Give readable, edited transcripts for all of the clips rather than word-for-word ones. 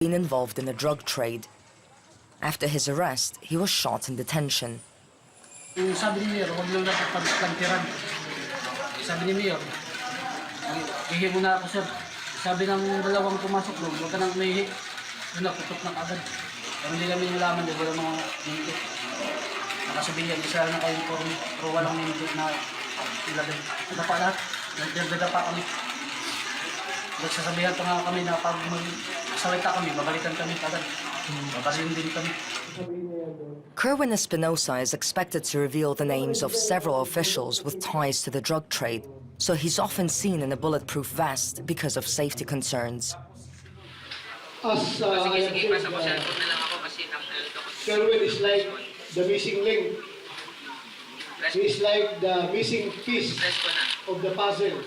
been involved in the drug trade. After his arrest, he was shot in detention. Sabi ni Mayor, huwag lang dapat pagkantiran. Sabi ni Mayor, ihi mo na ako, sir. Sabi ng dalawang pumasok doon, huwag ka nang umihi. Yun na, putot na kagad. Pero hindi kami nalaman, di ba mga minute. Nakasabihan, isa na kayong form, pero walang minute na ilagay. Nadapa lahat, nadapa kami. Nagsasabihan pa nga kami na pag magsalita kami, babalikan kami kagad. Babasin din kami. Kerwin Espinosa is expected to reveal the names of several officials with ties to the drug trade, so he's often seen in a bulletproof vest because of safety concerns. Kerwin is like the missing link. He is like the missing piece of the puzzle.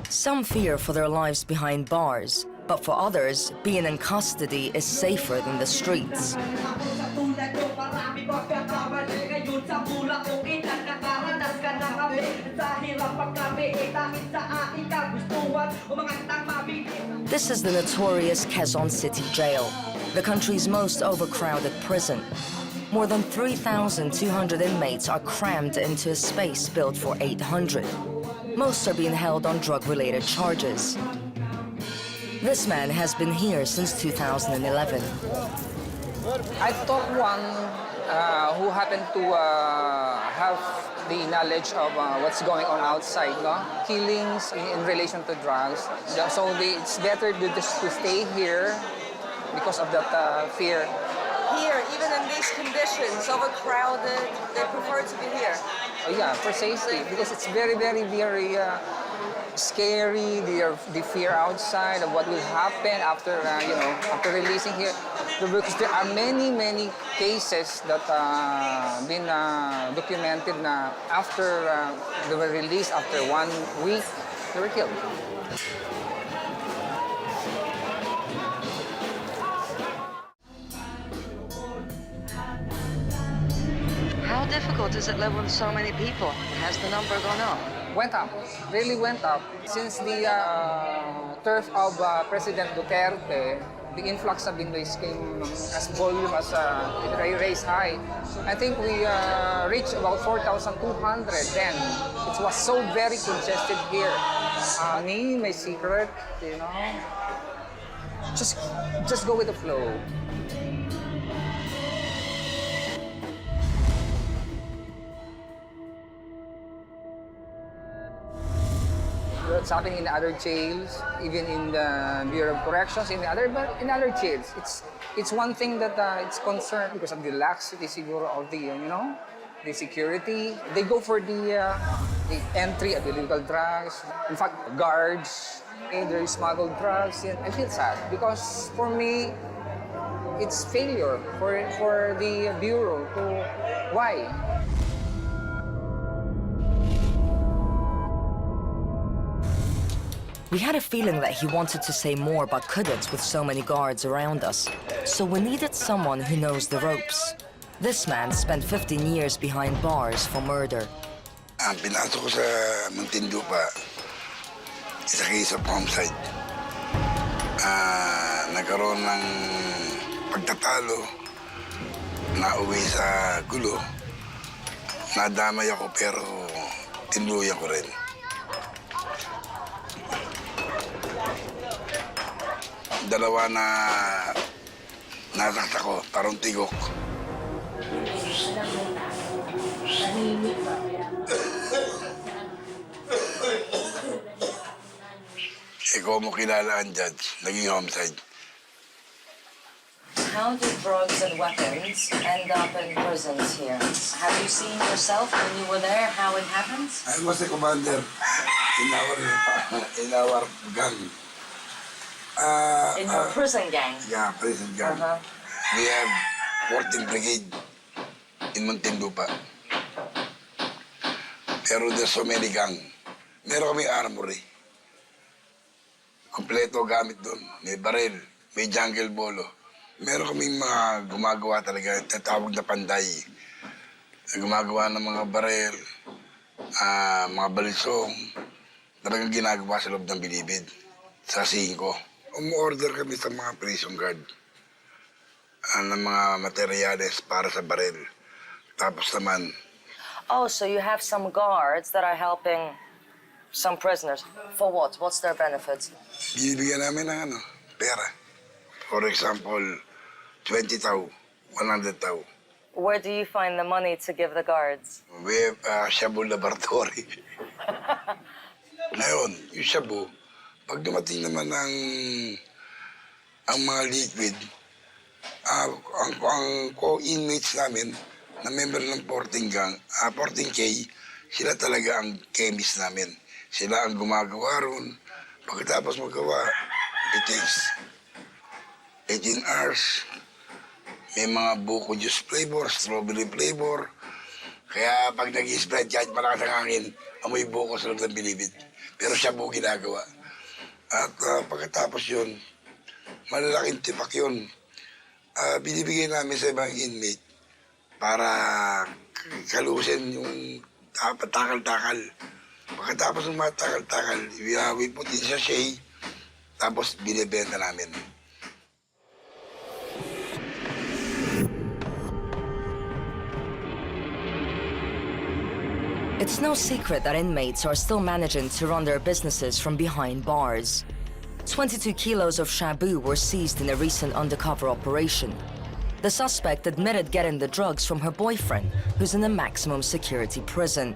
Some fear for their lives behind bars, but for others, being in custody is safer than the streets. This is the notorious Quezon City Jail, the country's most overcrowded prison. More than 3,200 inmates are crammed into a space built for 800. Most are being held on drug-related charges. This man has been here since 2011. I thought one who happened to have the knowledge of what's going on outside, no? Killings in relation to drugs. So it's better to stay here because of that fear. Here, even in these conditions, overcrowded, they prefer to be here. Oh yeah, for safety, because it's very scary. The fear outside of what will happen after after releasing here. Because there are many cases that been documented na after they were released after 1 week, they were killed. How difficult is it living with so many people? Has the number gone up? Went up, really went up. Since the turf of President Duterte, the influx of inmates came as volume as it raised high. I think we reached about 4,200 then. It was so very congested here. My secret, just go with the flow. What's happening in other jails, even in the Bureau of Corrections, in other jails. It's one thing that it's concerned because of the laxity siguro of the security. They go for the entry of illegal drugs. In fact, guards, they smuggle drugs. And I feel sad because for me, it's failure for the Bureau to why. We had a feeling that he wanted to say more but couldn't with so many guards around us. So we needed someone who knows the ropes. This man spent 15 years behind bars for murder. Ang pinasok ko sa Muntinlupa, isa case of homicide. Nagkaroon ng pagtatalo, nauwi sa gulo. Nadamay ako pero tinuluyan ko rin. Dalawa na nasakta ko, parang tigok. Ikaw mo kilala ang judge, naging homicide. How do drugs and weapons end up in prisons here? Have you seen yourself when you were there how it happens? I was a commander in our gang. In your prison gang? Yeah, prison gang. We have 14th Brigade in Muntinlupa. Pero there's so many gang. Meron kami armory. Kompleto gamit doon. May baril, may jungle bolo. Meron kaming mga gumagawa talaga, tatawag na panday. Gumagawa ng mga baril, mga balisong, talagang ginagawa sa loob ng bilibid. Sa 5. Umu-order kami sa mga prison guard ng mga materyales para sa baril. Tapos naman, Oh, so you have some guards that are helping some prisoners. For what? What's their benefits? binibigyan namin ng pera. For example, 20 tao, 100 tao. Where do you find the money to give the guards? We have shabu laboratory. Ngayon, yung shabu, pag dumating naman ang mga liquid, ang co-inmates namin, na member ng 14K, sila talaga ang chemist namin. Sila ang gumagawa ron. Pagkatapos magawa, it takes 18 hours. May mga buko juice flavor, strawberry flavor. Kaya pag nag-spread, kahit malakas ang hangin, amoy buko sa loob ng bilibid. Pero siya po ginagawa. At pagkatapos yun, malalaking tipak yun. Binibigay namin sa ibang inmate para kalusin yung takal-takal. Pagkatapos ng mga takal-takal, we put in sachet, tapos binibenta namin. It's no secret that inmates are still managing to run their businesses from behind bars. 22 kilos of shabu were seized in a recent undercover operation. The suspect admitted getting the drugs from her boyfriend, who's in a maximum security prison.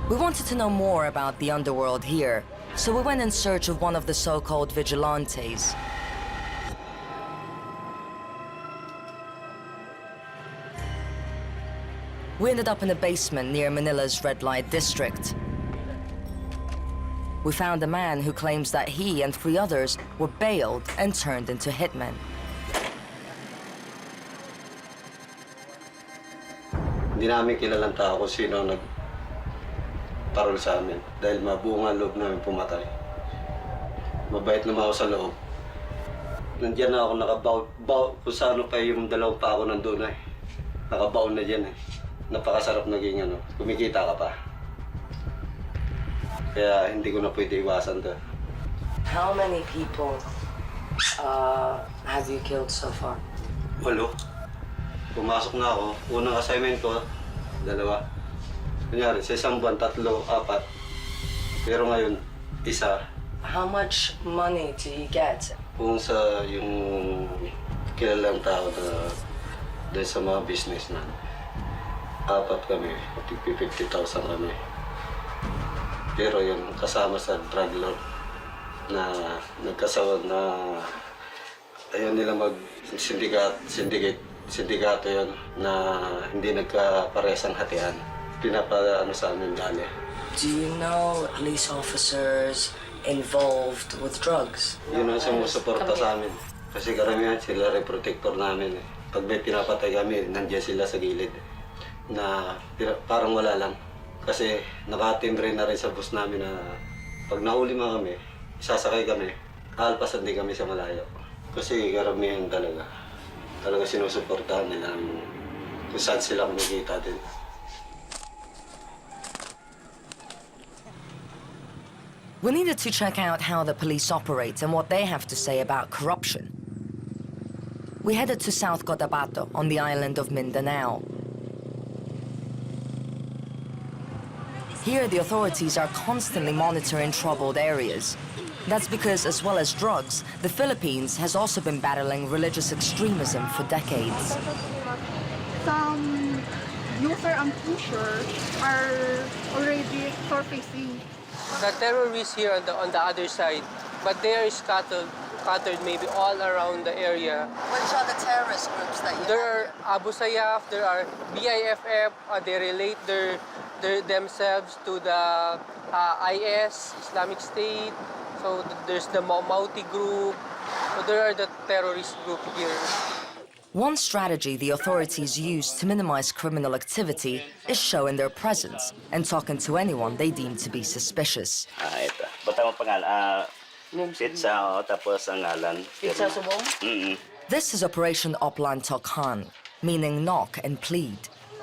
We wanted to know more about the underworld here, so we went in search of one of the so-called vigilantes. We ended up in a basement near Manila's red light district. We found a man who claims that he and 3 others were bailed and turned into hitmen. Hindi namin kilalang tao kung sino nagparol sa amin dahil mabunga loob namin pumatay. Mabait naman ako sa loob. Nandiyan na ako nakabaw kung saan pa yung 2 pa ako nandun eh. Nakabaon na dyan eh. Napakasarap naging kumikita ka pa. Kaya hindi ko na pwede iwasan to. How many people have you killed so far? 8. Pumasok na ako. Unang assignment ko, 2. Kunyari, sa isang buwan, 3, 4. Pero ngayon, 1. How much money do you get? Kung sa yung kilalang tao na dahil sa mga business na 4 kami, 50,000 kami. Pero yung kasama sa drug lord na nagkasawa na ayaw nila sindikato yun na hindi nagkapares ang hatian. Pinapaano sa amin dali. Do you know police officers involved with drugs? Yun ang sumusuporta sa amin. Kasi karamihan sila rin protector namin eh. Pag may pinapatay kami, nandiyan sila sa gilid. Na parang wala lang. Kasi nakatimbre na rin sa bus namin na pag nahuli mo kami, sasakay kami, alpasan din kami sa malayo. Kasi karamihan talaga sinusuportahan nila kung saan sila kumikita din. We needed to check out how the police operate and what they have to say about corruption. We headed to South Cotabato on the island of Mindanao. Here, the authorities are constantly monitoring troubled areas. That's because, as well as drugs, the Philippines has also been battling religious extremism for decades. Some user and pusher are already surfacing. The terrorists here on the other side, but they are scattered maybe all around the area. Which are the terrorist groups that you There are Abu Sayyaf, there are BIFF, they relate themselves to the IS, Islamic State. So there's the Mauti group. So there are the terrorist group here. One strategy the authorities use to minimize criminal activity is showing their presence and talking to anyone they deem to be suspicious. Ito. Bata mo pangalan. Pizza, tapos ang ngalan. Pizza subong? Mm-mm. This is Operation Oplan Tokhan, meaning knock and plead.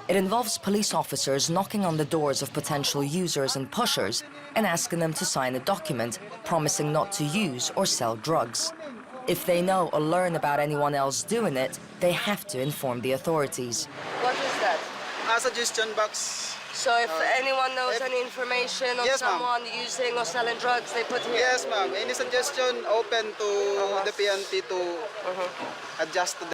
It involves police officers knocking on the doors of potential users and pushers and asking them to sign a document promising not to use or sell drugs. If they know or learn about anyone else doing it, they have to inform the authorities. What is that? A suggestion box. So if anyone knows any information on Yes, ma'am. someone using or selling drugs, they put here? Yes, ma'am. Any suggestion open to the PNP to adjust to